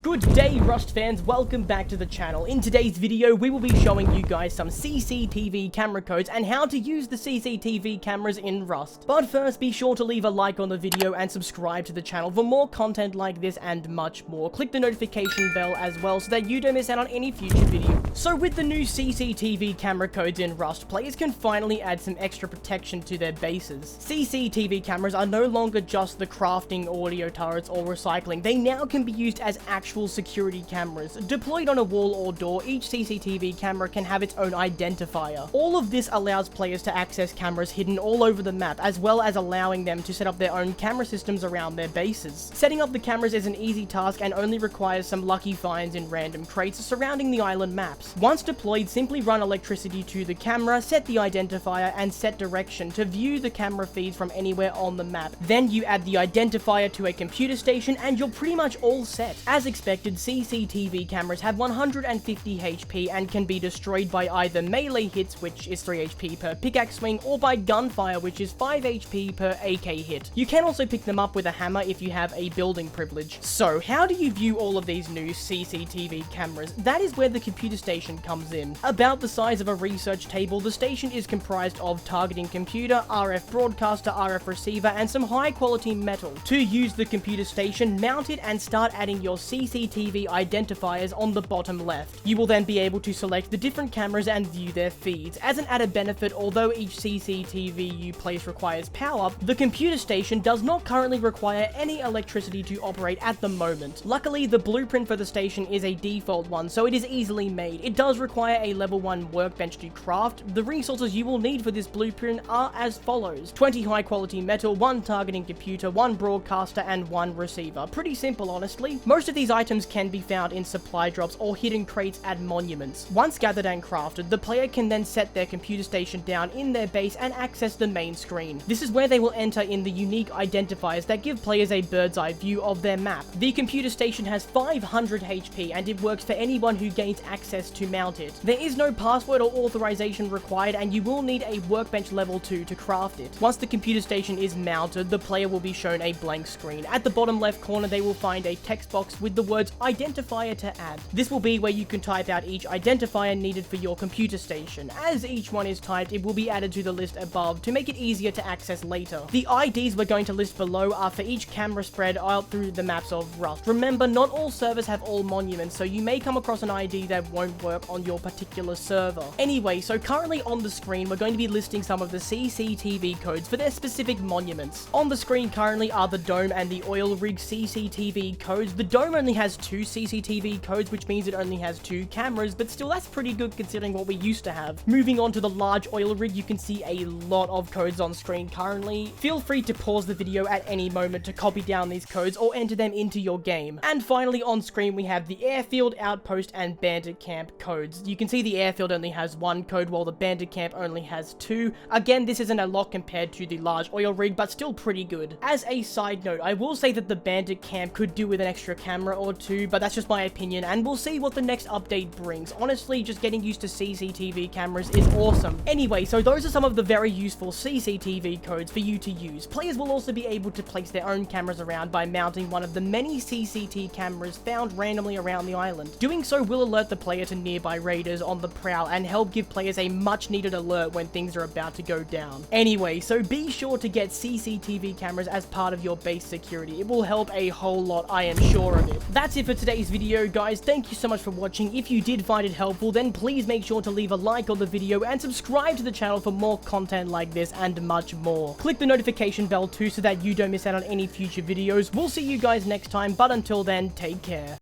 Good day, Rust fans, welcome back to the channel. In today's video, we will be showing you guys some CCTV camera codes and how to use the CCTV cameras in Rust. But first, be sure to leave a like on the video and subscribe to the channel for more content like this and much more. Click the notification bell as well so that you don't miss out on any future video. So with the new CCTV camera codes in Rust, players can finally add some extra protection to their bases. CCTV cameras are no longer just the crafting, audio turrets, or recycling. They now can be used as actual security cameras. Deployed on a wall or door, each CCTV camera can have its own identifier. All of this allows players to access cameras hidden all over the map, as well as allowing them to set up their own camera systems around their bases. Setting up the cameras is an easy task and only requires some lucky finds in random crates surrounding the island maps. Once deployed, simply run electricity to the camera, set the identifier, and set direction to view the camera feeds from anywhere on the map. Then you add the identifier to a computer station and you're pretty much all set. As expected, CCTV cameras have 150 HP and can be destroyed by either melee hits, which is 3 HP per pickaxe swing, or by gunfire, which is 5 HP per AK hit. You can also pick them up with a hammer if you have a building privilege. So, how do you view all of these new CCTV cameras? That is where the computer station comes in. About the size of a research table, the station is comprised of targeting computer, RF broadcaster, RF receiver, and some high quality metal. To use the computer station, mount it and start adding your CCTV identifiers on the bottom left. You will then be able to select the different cameras and view their feeds. As an added benefit, although each CCTV you place requires power, the computer station does not currently require any electricity to operate at the moment. Luckily, the blueprint for the station is a default one, so it is easily made. It does require a level 1 workbench to craft. The resources you will need for this blueprint are as follows: 20 high quality metal, 1 targeting computer, 1 broadcaster, and 1 receiver. Pretty simple, honestly. Most of these items can be found in supply drops or hidden crates at monuments. Once gathered and crafted, the player can then set their computer station down in their base and access the main screen. This is where they will enter in the unique identifiers that give players a bird's eye view of their map. The computer station has 500 HP and it works for anyone who gains access to mount it. There is no password or authorization required, and you will need a workbench level 2 to craft it. Once the computer station is mounted, the player will be shown a blank screen. At the bottom left corner, they will find a text box with the words identifier to add. This will be where you can type out each identifier needed for your computer station. As each one is typed, it will be added to the list above to make it easier to access later. The IDs we're going to list below are for each camera spread out through the maps of Rust. Remember, not all servers have all monuments, so you may come across an ID that won't work on your particular server. Anyway, so currently on the screen, we're going to be listing some of the CCTV codes for their specific monuments. On the screen currently are the Dome and the Oil Rig CCTV codes. The Dome only has 2 CCTV codes, which means it only has 2 cameras, but still that's pretty good considering what we used to have. Moving on to the large oil rig, you can see a lot of codes on screen currently. Feel free to pause the video at any moment to copy down these codes or enter them into your game. And finally on screen we have the airfield, outpost, and bandit camp codes. You can see the airfield only has 1 code while the bandit camp only has 2. Again, this isn't a lot compared to the large oil rig, but still pretty good. As a side note, I will say that the bandit camp could do with an extra camera or 2, but that's just my opinion, and we'll see what the next update brings. Honestly, just getting used to CCTV cameras is awesome. Anyway, so those are some of the very useful CCTV codes for you to use. Players will also be able to place their own cameras around by mounting one of the many CCTV cameras found randomly around the island. Doing so will alert the player to nearby raiders on the prowl and help give players a much needed alert when things are about to go down. Anyway, so be sure to get CCTV cameras as part of your base security. It will help a whole lot, I am sure of it. That's it for today's video, guys. Thank you so much for watching. If you did find it helpful, then please make sure to leave a like on the video and subscribe to the channel for more content like this and much more. Click the notification bell too so that you don't miss out on any future videos. We'll see you guys next time, but until then, take care.